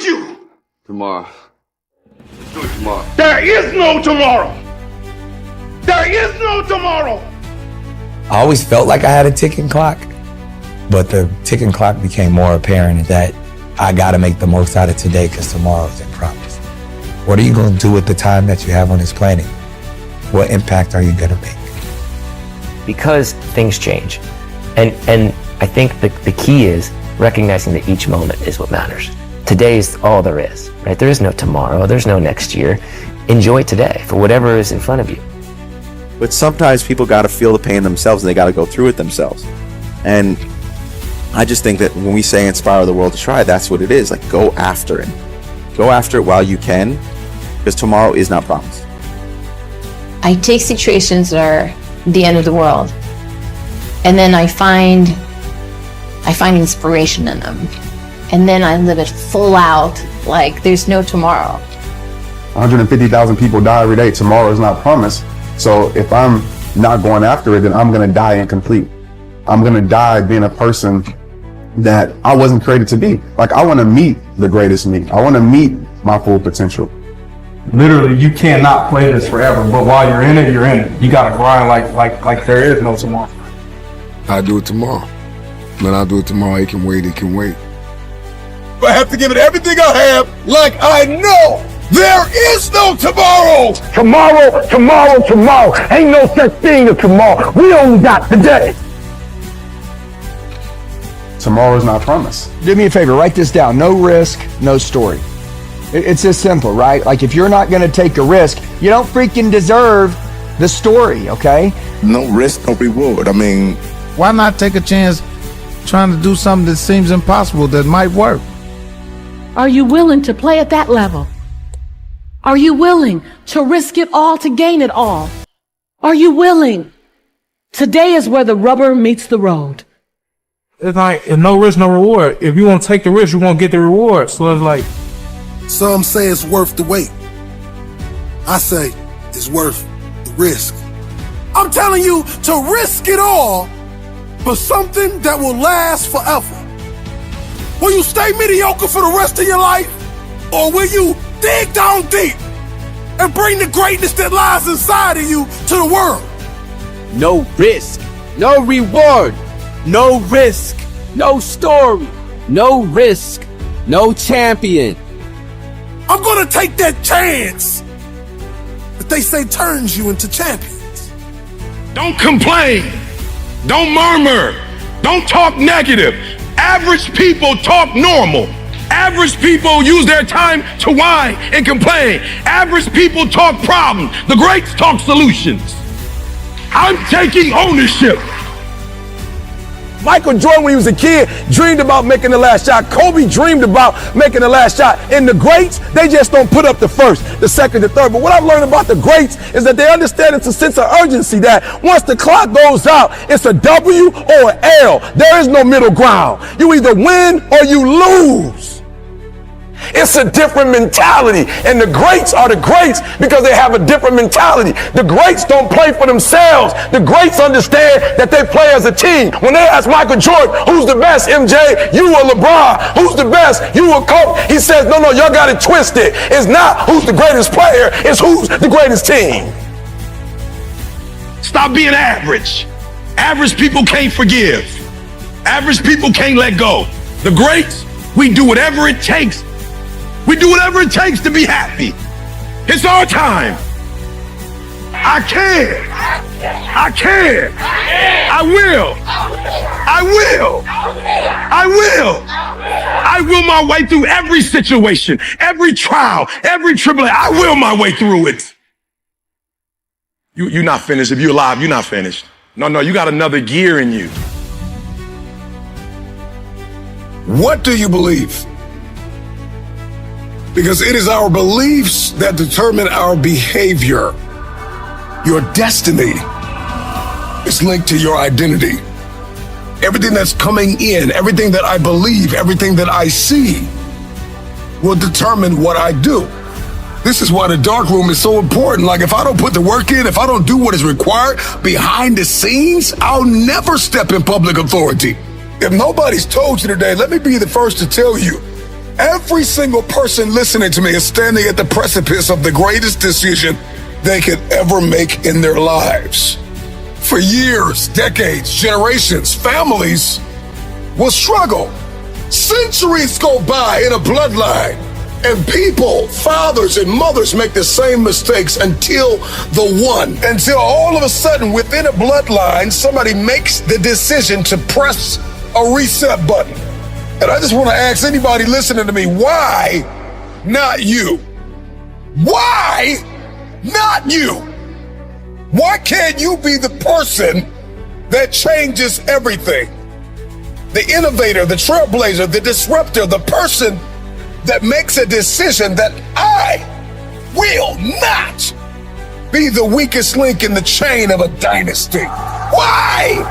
with you. Tomorrow. Let's do it tomorrow. There is no tomorrow. There is no tomorrow. I always felt like I had a ticking clock, but the ticking clock became more apparent that I gotta make the most out of today because tomorrow isn't promised. What are you gonna do with the time that you have on this planet? What impact are you gonna make? Because things change. And I think the key is recognizing that each moment is what matters. Today is all there is, right? There is no tomorrow, there's no next year. Enjoy today for whatever is in front of you. But sometimes people got to feel the pain themselves and they got to go through it themselves. And I just think that when we say inspire the world to try, that's what it is. Like, go after it. Go after it while you can, because tomorrow is not promised. I take situations that are the end of the world, and then I find inspiration in them. And then I live it full out, like there's no tomorrow. 150,000 people die every day. Tomorrow is not promised. So if I'm not going after it, then I'm going to die incomplete. I'm going to die being a person that I wasn't created to be. Like, I want to meet the greatest me. I want to meet my full potential. Literally, you cannot play this forever, but while you're in it, you're in it. You got to grind like there is no tomorrow. I'll do it tomorrow. When I do it tomorrow, it can wait, it can wait. I have to give it everything I have, like I know there is no tomorrow. Tomorrow. Ain't no such thing as tomorrow. We only got today. Tomorrow is not promised. Do me a favor, write this down. No risk, no story. It's this simple, right? Like, if you're not going to take a risk, you don't freaking deserve the story, okay? No risk, no reward. I mean, why not take a chance trying to do something that seems impossible that might work? Are you willing to play at that level? Are you willing to risk it all to gain it all? Are you willing? Today is where the rubber meets the road. It's like, no risk, no reward. If you want to take the risk, you're going to get the reward. So it's like, Some say it's worth the wait. I say it's worth the risk. I'm telling you to risk it all for something that will last forever. Will you stay mediocre for the rest of your life? Or will you dig down deep and bring the greatness that lies inside of you to the world? No risk, no reward. No risk, no story. No risk, no champion. I'm gonna take that chance that they say turns you into champions. Don't complain. Don't murmur. Don't talk negative. Average people talk normal. Average people use their time to whine and complain. Average people talk problems. The greats talk solutions. I'm taking ownership. Michael Jordan, when he was a kid, dreamed about making the last shot. Kobe dreamed about making the last shot. And the greats, they just don't put up the first, the second, the third. But what I've learned about the greats is that they understand it's a sense of urgency that once the clock goes out, it's a W or an L. There is no middle ground. You either win or you lose. It's a different mentality, and the greats are the greats because they have a different mentality. The greats don't play for themselves. The greats understand that they play as a team. When they ask Michael Jordan, who's the best, MJ, you or LeBron? Who's the best, you or Kobe? He says, no, y'all got it twisted. It's not who's the greatest player, it's who's the greatest team. Stop being average. Average people can't forgive. Average people can't let go. The greats, we do whatever it takes. We do whatever it takes to be happy. It's our time. I can. I can. I will. I will. I will. I will my way through every situation, every trial, every tribulation. I will my way through it. You're not finished. If you're alive, you're not finished. No, you got another gear in you. What do you believe? Because it is our beliefs that determine our behavior. Your destiny is linked to your identity. Everything that's coming in, everything that I believe, everything that I see will determine what I do. This is why the dark room is so important. Like, if I don't put the work in, if I don't do what is required behind the scenes, I'll never step in public authority. If nobody's told you today, let me be the first to tell you, Every single person listening to me is standing at the precipice of the greatest decision they could ever make in their lives. For years, decades, generations, families will struggle. Centuries go by in a bloodline, and people, fathers and mothers, make the same mistakes until all of a sudden within a bloodline, somebody makes the decision to press a reset button. And I just want to ask anybody listening to me, why not you? Why not you? Why can't you be the person that changes everything? The innovator, the trailblazer, the disruptor, the person that makes a decision that I will not be the weakest link in the chain of a dynasty. Why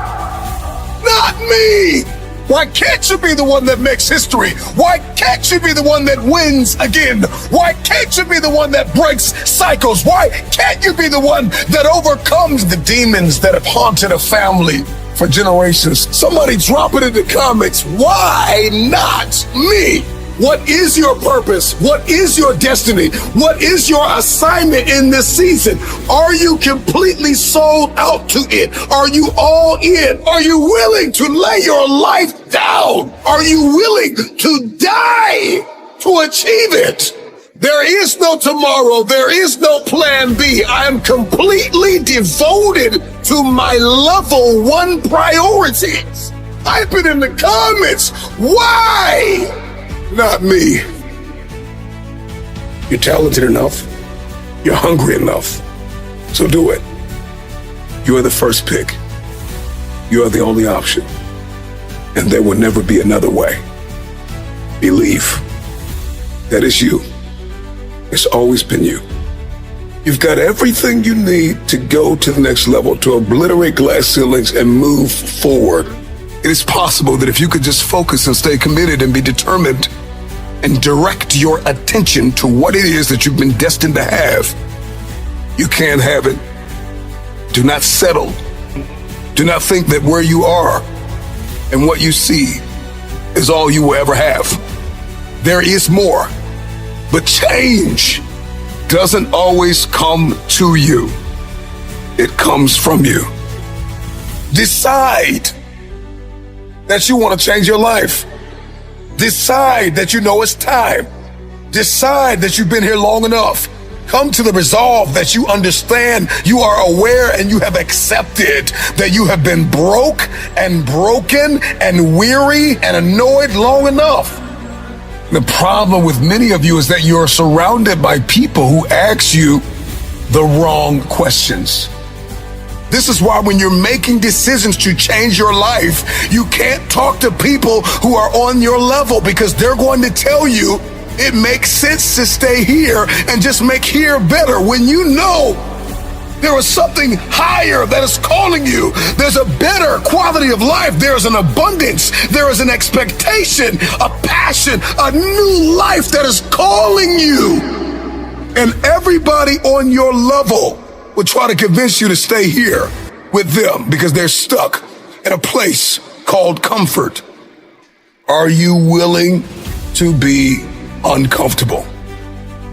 not me? Why can't you be the one that makes history? Why can't you be the one that wins again? Why can't you be the one that breaks cycles? Why can't you be the one that overcomes the demons that have haunted a family for generations? Somebody drop it in the comments. Why not me? What is your purpose? What is your destiny? What is your assignment in this season? Are you completely sold out to it? Are you all in? Are you willing to lay your life down? Are you willing to die to achieve it? There is no tomorrow. There is no plan B. I am completely devoted to my level 1 priorities. Type it in the comments. Why not me? You're talented enough. You're hungry enough. So do it. You are the first pick. You are the only option. And there will never be another way. Believe. That is you. It's always been you. You've got everything you need to go to the next level, to obliterate glass ceilings and move forward. It is possible that if you could just focus and stay committed and be determined and direct your attention to what it is that you've been destined to have, you can have it. Do not settle. Do not think that where you are and what you see is all you will ever have. There is more, but change doesn't always come to you. It comes from you. Decide that you want to change your life. Decide that you know it's time. Decide that you've been here long enough. Come to the resolve that you understand, you are aware, and you have accepted that you have been broke and broken and weary and annoyed long enough. The problem with many of you is that you're surrounded by people who ask you the wrong questions. This is why when you're making decisions to change your life, you can't talk to people who are on your level, because they're going to tell you it makes sense to stay here and just make here better, when you know there is something higher that is calling you. There's a better quality of life. There's an abundance. There is an expectation, a passion, a new life that is calling you. And everybody on your level will try to convince you to stay here with them because they're stuck in a place called comfort. Are you willing to be uncomfortable?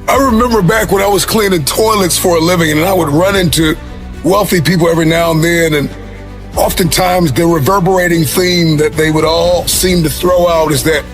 I remember back when I was cleaning toilets for a living, and I would run into wealthy people every now and then, and oftentimes the reverberating theme that they would all seem to throw out is that,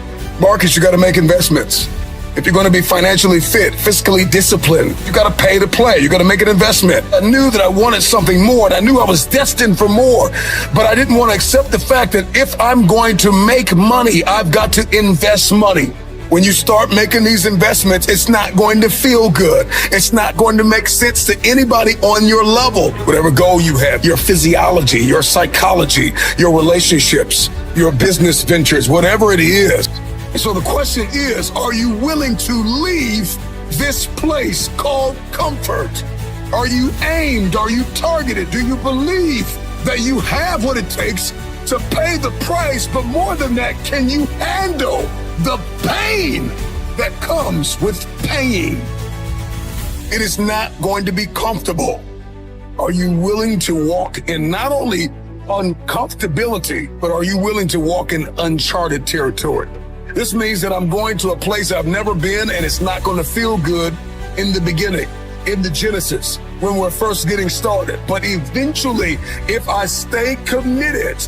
Marcus, you got to make investments. If you're going to be financially fit, fiscally disciplined, you got to pay to play. You got to make an investment. I knew that I wanted something more, and I knew I was destined for more, but I didn't want to accept the fact that if I'm going to make money, I've got to invest money. When you start making these investments, it's not going to feel good. It's not going to make sense to anybody on your level. Whatever goal you have, your physiology, your psychology, your relationships, your business ventures, whatever it is. And so the question is, are you willing to leave this place called comfort? Are you aimed? Are you targeted? Do you believe that you have what it takes to pay the price? But more than that, can you handle the pain that comes with paying? It is not going to be comfortable. Are you willing to walk in not only uncomfortability, but are you willing to walk in uncharted territory? This means that I'm going to a place I've never been, and it's not going to feel good in the beginning, in the Genesis, when we're first getting started. But eventually, if I stay committed,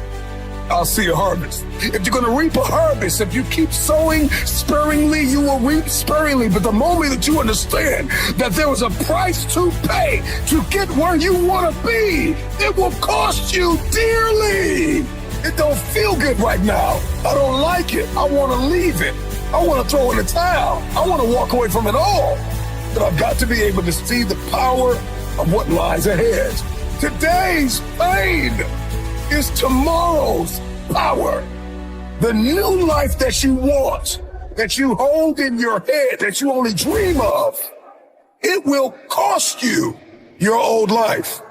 I'll see a harvest. If you're going to reap a harvest, if you keep sowing sparingly, you will reap sparingly. But the moment that you understand that there was a price to pay to get where you want to be, it will cost you dearly. It don't feel good right now. I don't like it. I want to leave it. I want to throw in the towel. I want to walk away from it all. But I've got to be able to see the power of what lies ahead. Today's pain is tomorrow's power. The new life that you want, that you hold in your head, that you only dream of, it will cost you your old life.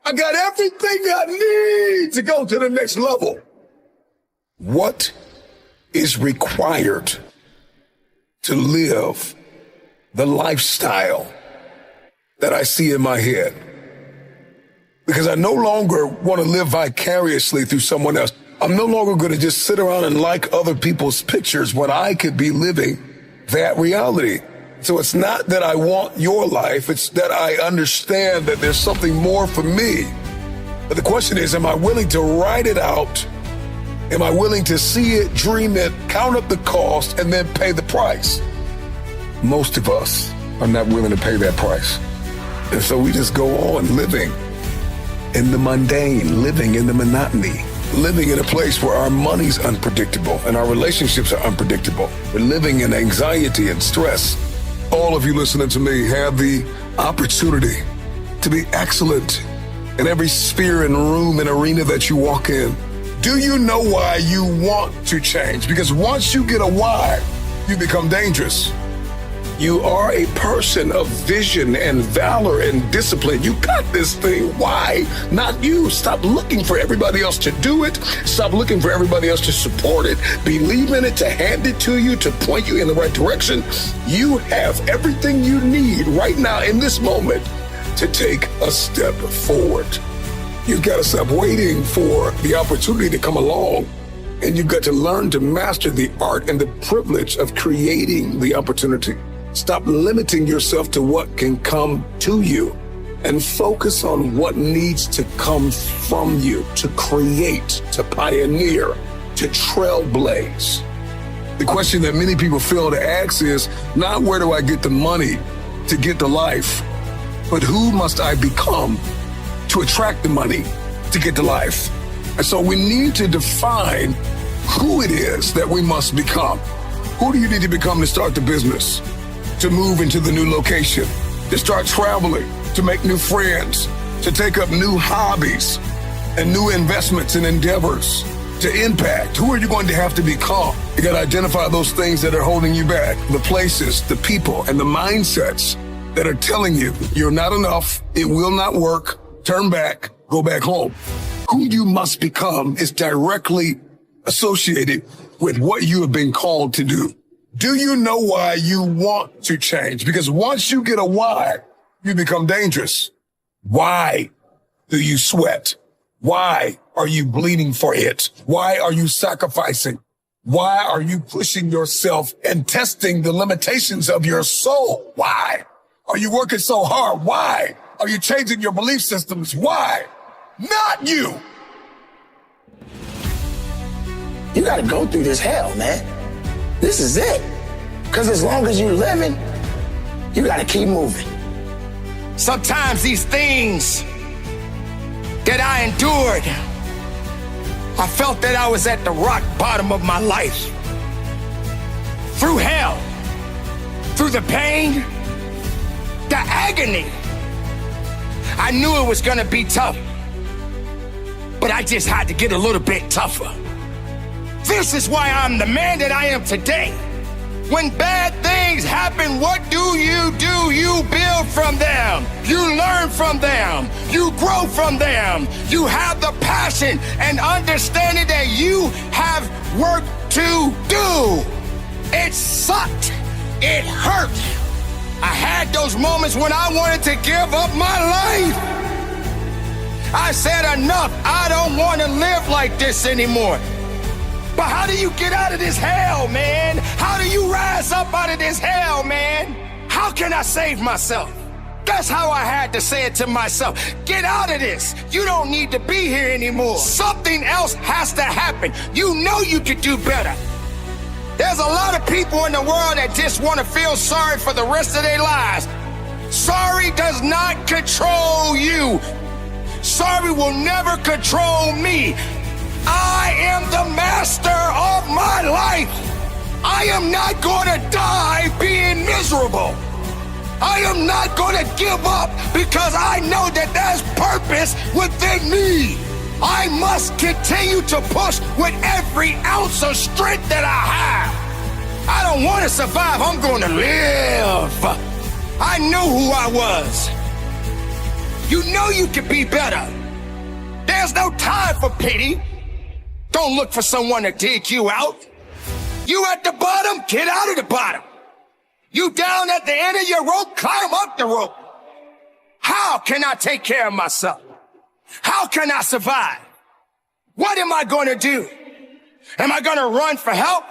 I got everything I need to go to the next level. What is required to live the lifestyle that I see in my head? Because I no longer want to live vicariously through someone else. I'm no longer going to just sit around and like other people's pictures when I could be living that reality. So it's not that I want your life, it's that I understand that there's something more for me. But the question is, am I willing to write it out? Am I willing to see it, dream it, count up the cost, and then pay the price? Most of us are not willing to pay that price. And so we just go on living in the mundane, living in the monotony, living in a place where our money's unpredictable and our relationships are unpredictable. We're living in anxiety and stress. All of you listening to me have the opportunity to be excellent in every sphere and room and arena that you walk in. Do you know why you want to change? Because once you get a why, you become dangerous. You are a person of vision and valor and discipline. You got this thing. Why not you? Stop looking for everybody else to do it. Stop looking for everybody else to support it. Believe in it, to hand it to you, to point you in the right direction. You have everything you need right now in this moment to take a step forward. You've got to stop waiting for the opportunity to come along. And you've got to learn to master the art and the privilege of creating the opportunity. Stop limiting yourself to what can come to you and focus on what needs to come from you, to create, to pioneer, to trailblaze. The question that many people fail to ask is not where do I get the money to get the life, but who must I become to attract the money to get the life? And so we need to define who it is that we must become. Who do you need to become to start the business? To move into the new location, to start traveling, to make new friends, to take up new hobbies and new investments and endeavors, to impact. Who are you going to have to become? You got to identify those things that are holding you back, the places, the people, and the mindsets that are telling you you're not enough, it will not work, turn back, go back home. Who you must become is directly associated with what you have been called to do. Do you know why you want to change? Because once you get a why, you become dangerous. Why do you sweat? Why are you bleeding for it? Why are you sacrificing? Why are you pushing yourself and testing the limitations of your soul? Why are you working so hard? Why are you changing your belief systems? Why? Not you. You gotta go through this hell, man. This is it. Because as long as you're living, you gotta keep moving. Sometimes these things that I endured, I felt that I was at the rock bottom of my life. Through hell, through the pain, the agony. I knew it was gonna be tough, but I just had to get a little bit tougher. This is why I'm the man that I am today. When bad things happen, what do? You build from them. You learn from them. You grow from them. You have the passion and understanding that you have work to do. It sucked. It hurt. I had those moments when I wanted to give up my life. I said enough. I don't want to live like this anymore. But how do you get out of this hell, man? out of this hell, man. How can I save myself? That's how I had to say it to myself. Get out of this. You don't need to be here anymore. Something else has to happen. You know you could do better. There's a lot of people in the world that just want to feel sorry for the rest of their lives. Sorry does not control you. Sorry will never control me. I am the master of my life. I am not going to die being miserable. I am not going to give up because I know that there's purpose within me. I must continue to push with every ounce of strength that I have. I don't want to survive, I'm going to live. I knew who I was. You know you can be better. There's no time for pity. Don't look for someone to dig you out. You at the bottom, get out of the bottom. You down at the end of your rope, climb up the rope. How can I take care of myself? How can I survive? What am I going to do? Am I going to run for help?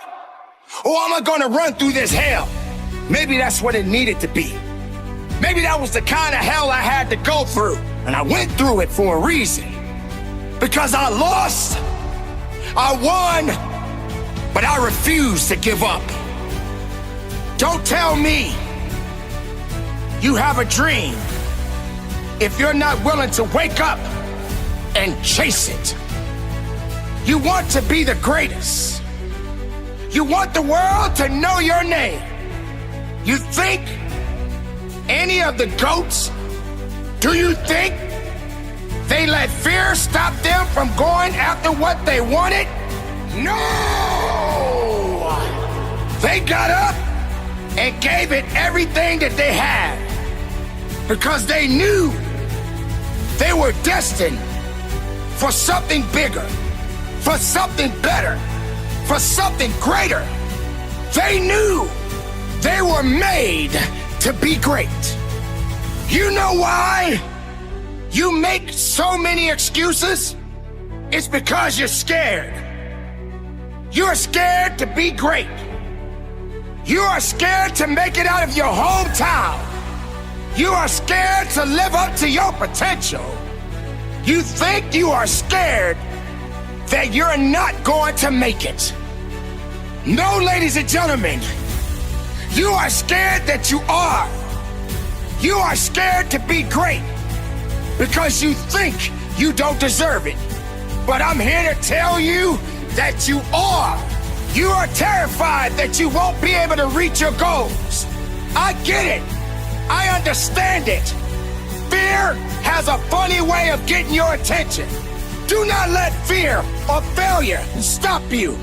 Or am I going to run through this hell? Maybe that's what it needed to be. Maybe that was the kind of hell I had to go through. And I went through it for a reason. Because I lost, I won, but I refused to give up. Don't tell me you have a dream if you're not willing to wake up and chase it. You want to be the greatest. You want the world to know your name. You think any of the GOATs, do you think they let fear stop them from going after what they wanted? No! They got up and gave it everything that they had because they knew they were destined for something bigger, for something better, for something greater. They knew they were made to be great. You know why you make so many excuses? It's because you're scared. You're scared to be great. You are scared to make it out of your hometown. You are scared to live up to your potential. You think you are scared that you're not going to make it. No, ladies and gentlemen, you are scared that you are. You are scared to be great because you think you don't deserve it. But I'm here to tell you that you are. You are terrified that you won't be able to reach your goals. I get it. I understand it. Fear has a funny way of getting your attention. Do not let fear or failure stop you.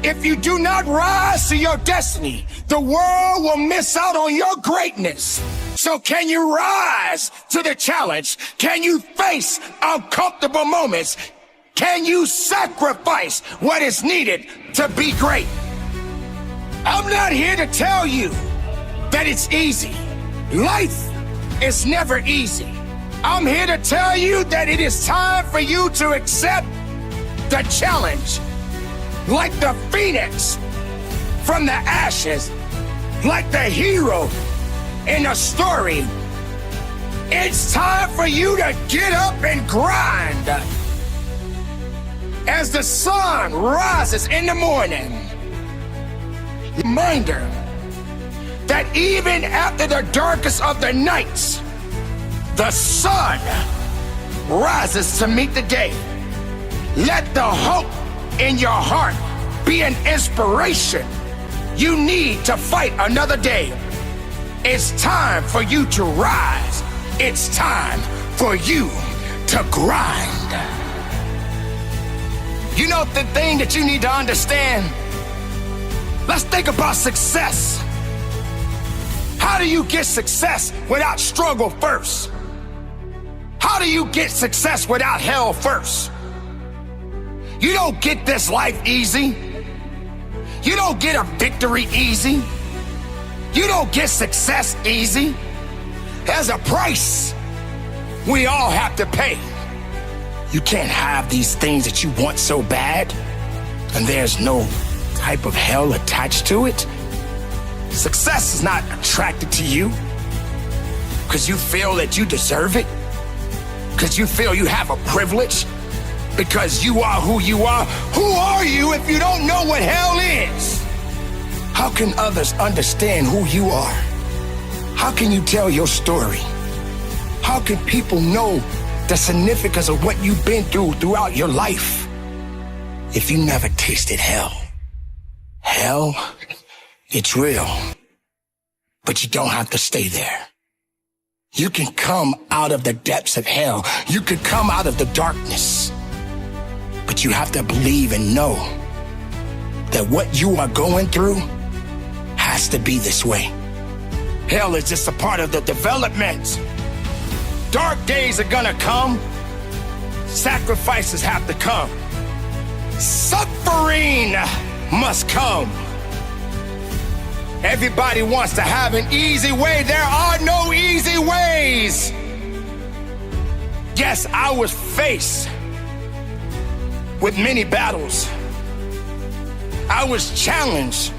If you do not rise to your destiny, the world will miss out on your greatness. So can you rise to the challenge? Can you face uncomfortable moments? Can you sacrifice what is needed to be great? I'm not here to tell you that it's easy. Life is never easy. I'm here to tell you that it is time for you to accept the challenge. Like the phoenix from the ashes, like the hero in a story. It's time for you to get up and grind. As the sun rises in the morning, reminder that even after the darkest of the nights, the sun rises to meet the day. Let the hope in your heart be an inspiration. You need to fight another day. It's time for you to rise. It's time for you to grind. You know the thing that you need to understand? Let's think about success. How do you get success without struggle first? How do you get success without hell first? You don't get this life easy. You don't get a victory easy. You don't get success easy. There's a price we all have to pay. You can't have these things that you want so bad, and there's no type of hell attached to it. Success is not attracted to you because you feel that you deserve it, because you feel you have a privilege, because you are who you are. Who are you if you don't know what hell is? How can others understand who you are? How can you tell your story? How can people know the significance of what you've been through throughout your life if you never tasted hell? Hell, it's real, but you don't have to stay there. You can come out of the depths of hell. You can come out of the darkness, but you have to believe and know that what you are going through has to be this way. Hell is just a part of the development. Dark days are gonna come. Sacrifices have to come. Suffering must come. Everybody wants to have an easy way. There are no easy ways. Yes, I was faced with many battles. I was challenged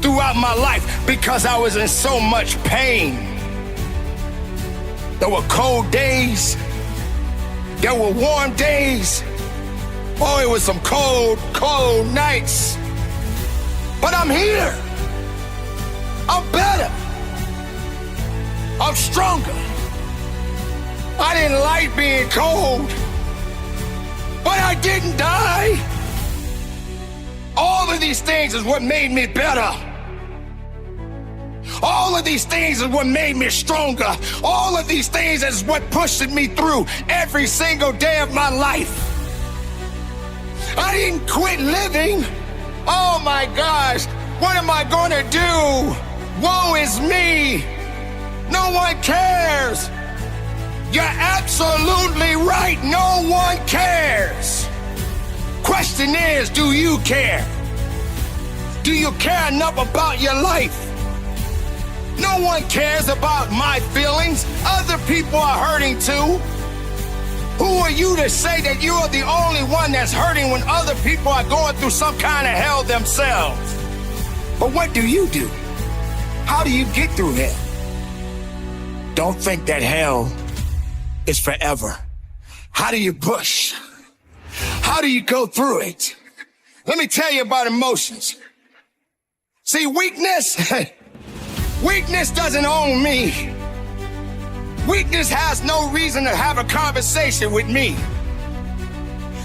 throughout my life because I was in so much pain. There were cold days. There were warm days. Oh, it was some cold, cold nights. But I'm here. I'm better. I'm stronger. I didn't like being cold, but I didn't die. All of these things is what made me better. All of these things is what made me stronger. All of these things is what pushed me through every single day of my life. I didn't quit living. Oh my gosh, what am I gonna do? Woe is me. No one cares. You're absolutely right. No one cares. Question is, do you care? Do you care enough about your life? No one cares about my feelings. Other people are hurting too. Who are you to say that you are the only one that's hurting when other people are going through some kind of hell themselves? But what do you do? How do you get through hell? Don't think that hell is forever. How do you push? How do you go through it? Let me tell you about emotions. See, weakness doesn't own me. Weakness has no reason to have a conversation with me.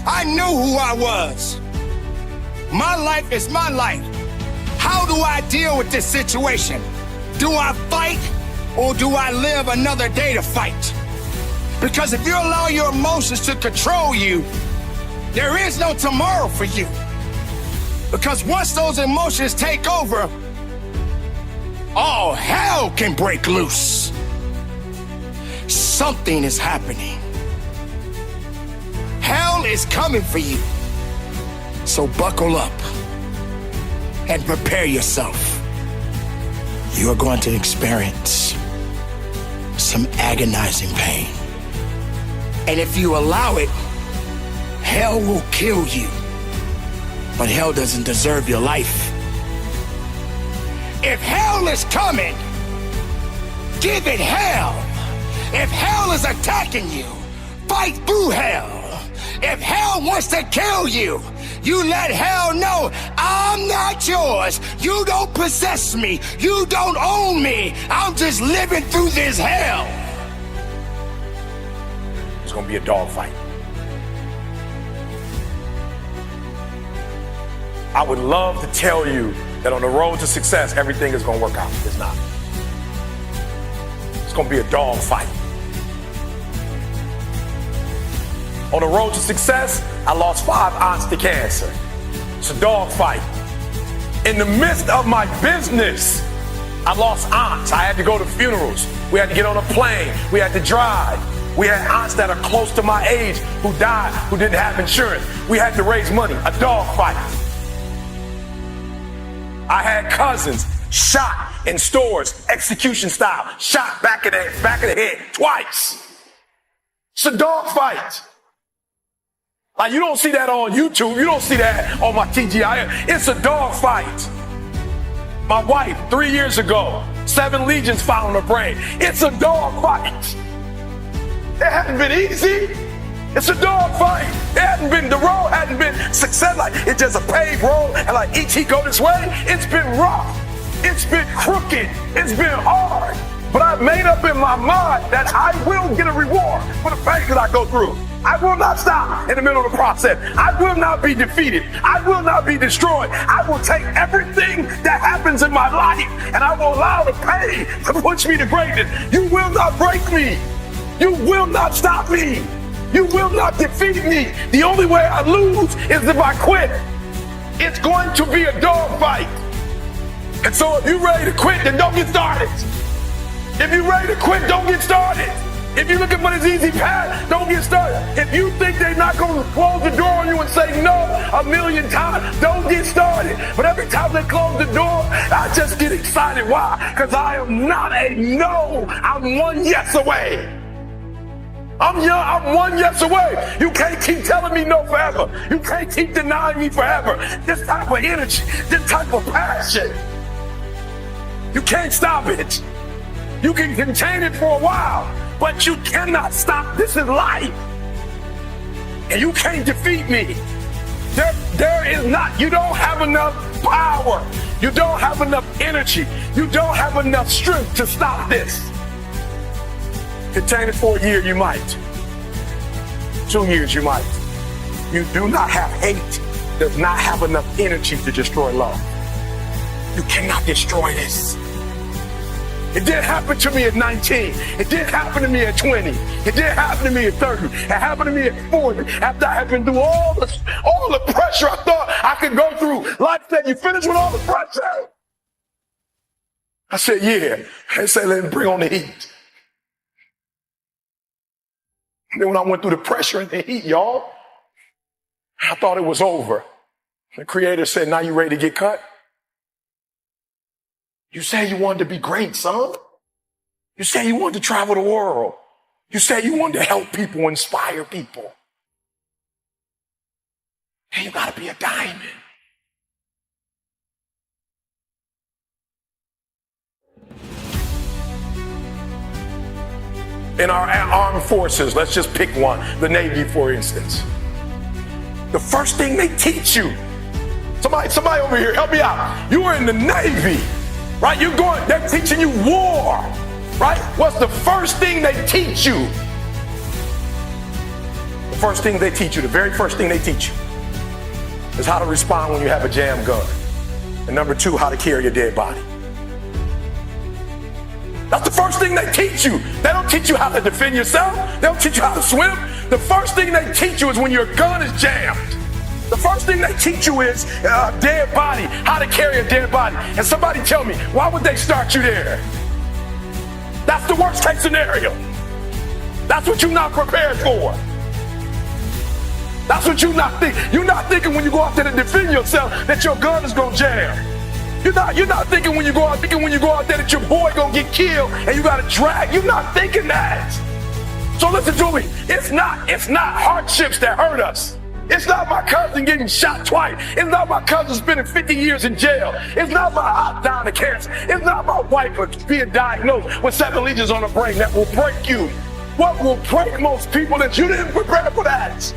I knew who I was. My life is my life. How do I deal with this situation? Do I fight or do I live another day to fight? Because if you allow your emotions to control you, there is no tomorrow for you. Because once those emotions take over, all hell can break loose. Something is happening. Hell is coming for you. So buckle up and prepare yourself. You are going to experience some agonizing pain. And if you allow it, hell will kill you. But hell doesn't deserve your life. If hell is coming, give it hell. If hell is attacking you, fight through hell. If hell wants to kill you, you let hell know, I'm not yours. You don't possess me. You don't own me. I'm just living through this hell. It's gonna be a dogfight. I would love to tell you that on the road to success, everything is gonna work out. It's not. It's gonna be a dogfight. On the road to success, I lost 5 aunts to cancer. It's a dogfight. In the midst of my business, I lost aunts. I had to go to funerals. We had to get on a plane. We had to drive. We had aunts that are close to my age who died, who didn't have insurance. We had to raise money. A dogfight. I had cousins shot in stores, execution style, shot back of the head twice. It's a dogfight. Like, you don't see that on YouTube. You don't see that on my TGI. It's a dogfight. My wife, 3 years ago, 7 legions found in her brain. It's a dog fight. It hasn't been easy. It's a dog fight. It hadn't been, the road hadn't been success. Like, it's just a paved road, and like E.T. go this way. It's been rough. It's been crooked. It's been hard. But I've made up in my mind that I will get a reward for the pain that I go through. I will not stop in the middle of the process. I will not be defeated. I will not be destroyed. I will take everything that happens in my life and I will allow the pain to push me to greatness. You will not break me. You will not stop me. You will not defeat me. The only way I lose is if I quit. It's going to be a dog fight. And so if you're ready to quit, then don't get started. If you're ready to quit, don't get started. If you're looking for this easy path, don't get started. If you think they're not going to close the door on you and say no 1,000,000 times, don't get started. But every time they close the door, I just get excited. Why? Because I am not a no. I'm one yes away. I'm young, I'm one yes away. You can't keep telling me no forever. You can't keep denying me forever. This type of energy, this type of passion, you can't stop it. You can contain it for a while, but you cannot stop. This is life. And you can't defeat me. There is not, you don't have enough power. You don't have enough energy. You don't have enough strength to stop this. Contain it for a year, you might. 2 years, you might. You do not have hate, does not have enough energy to destroy love. You cannot destroy this. It didn't happen to me at 19. It didn't happen to me at 20. It didn't happen to me at 30. It happened to me at 40. After I had been through all the pressure I thought I could go through. Life said, you finished with all the pressure? I said, yeah. They said, let me bring on the heat. And then when I went through the pressure and the heat, y'all, I thought it was over. The Creator said, now you ready to get cut? You say you wanted to be great, son. You say you wanted to travel the world. You say you wanted to help people, inspire people. And you gotta be a diamond. In our armed forces, let's just pick one, the Navy, for instance. The first thing they teach you, somebody over here, help me out. You are in the Navy, right? They're teaching you war, right? What's the first thing they teach you? The first thing they teach you, the very first thing they teach you is how to respond when you have a jam gun. And number 2, how to carry a dead body. That's the first thing they teach you. They don't teach you how to defend yourself. They don't teach you how to swim. The first thing they teach you is when your gun is jammed. The first thing they teach you is a dead body, how to carry a dead body. And somebody tell me, why would they start you there? That's the worst case scenario. That's what you're not prepared for. That's what you're not thinking. You're not thinking when you go out there to defend yourself that your gun is gonna jam. You're not thinking when you go out there that your boy gonna get killed and you gotta drag. You're not thinking that. So listen to me. It's not hardships that hurt us. It's not my cousin getting shot twice. It's not my cousin spending 50 years in jail. It's not my aunt dying of cancer. It's not my wife being diagnosed with 7 legions on her brain that will break you. What will break most people is you didn't prepare for that.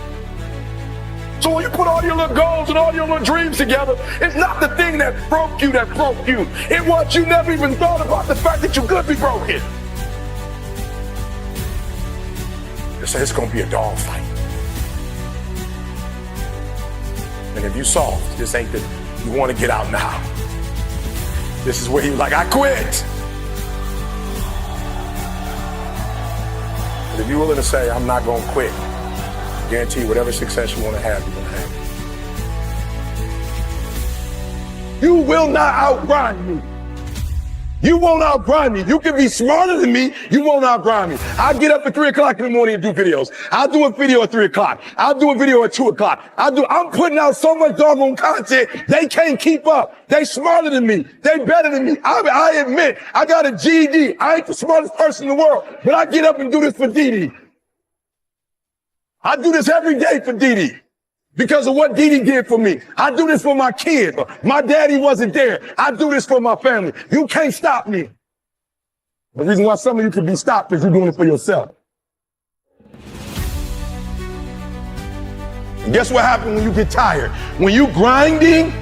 So when you put all your little goals and all your little dreams together, it's not the thing that broke you. It was you never even thought about the fact that you could be broken. They say it's gonna be a dog fight. And if you soft, this ain't that you want to get out now. This is where he's like, I quit. But if you're willing to say, I'm not gonna quit, I guarantee you whatever success you want to have, you're going to have. You will not outgrind me. You won't outgrind me. You can be smarter than me. You won't outgrind me. I'll get up at 3 o'clock in the morning and do videos. I'll do a video at 3 o'clock. I'll do a video at 2 o'clock. I'm putting out so much doggone content, they can't keep up. They smarter than me. They better than me. I admit, I got a GED. I ain't the smartest person in the world, but I get up and do this for Dee Dee. I do this every day for Dee Dee. because of what Didi did for me. I do this for my kids. My daddy wasn't there. I do this for my family. You can't stop me. The reason why some of you can be stopped is you're doing it for yourself. And guess what happens when you get tired? When you grinding,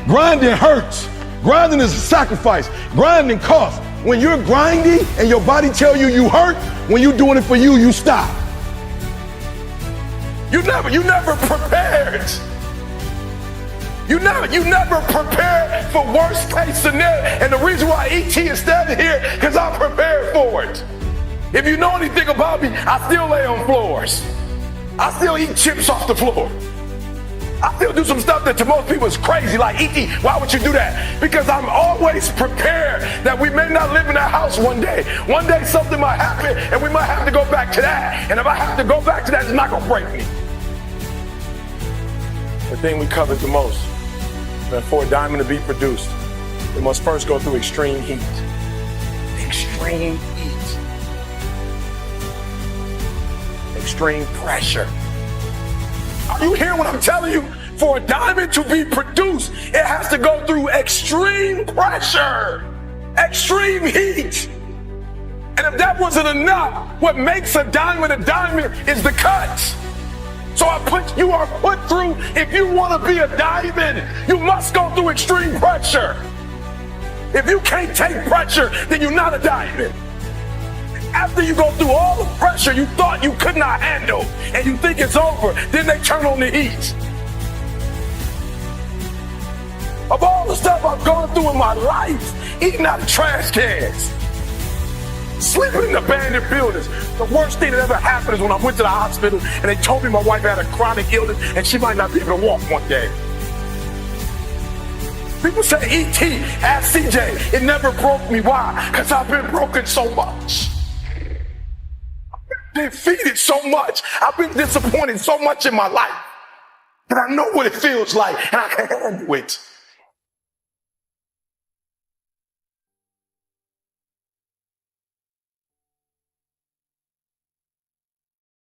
grinding hurts. Grinding is a sacrifice. Grinding costs. When you're grinding and your body tell you hurt, when you're doing it for you, you stop. You never prepared. You never prepared for worst case scenario. And the reason why ET is standing here, because I'm prepared for it. If you know anything about me, I still lay on floors. I still eat chips off the floor. I still do some stuff that to most people is crazy, like, E.T., why would you do that? Because I'm always prepared that we may not live in that house one day. One day something might happen and we might have to go back to that. And if I have to go back to that, it's not gonna break me. The thing we covered the most, that for a diamond to be produced, it must first go through extreme heat. Extreme heat. Extreme pressure. Are you hearing what I'm telling you? For a diamond to be produced, it has to go through extreme pressure, extreme heat. And if that wasn't enough, what makes a diamond is the cuts. So you are put through, if you want to be a diamond, you must go through extreme pressure. If you can't take pressure, then you're not a diamond. After you go through all the pressure you thought you could not handle and you think it's over, then they turn on the heat. Of all the stuff I've gone through in my life, eating out of trash cans, sleeping in abandoned buildings, the worst thing that ever happened is when I went to the hospital and they told me my wife had a chronic illness and she might not be able to walk one day. People say, E.T., ask CJ, it never broke me. Why? Because I've been broken so much. Defeated so much. I've been disappointed so much in my life that I know what it feels like and I can handle it.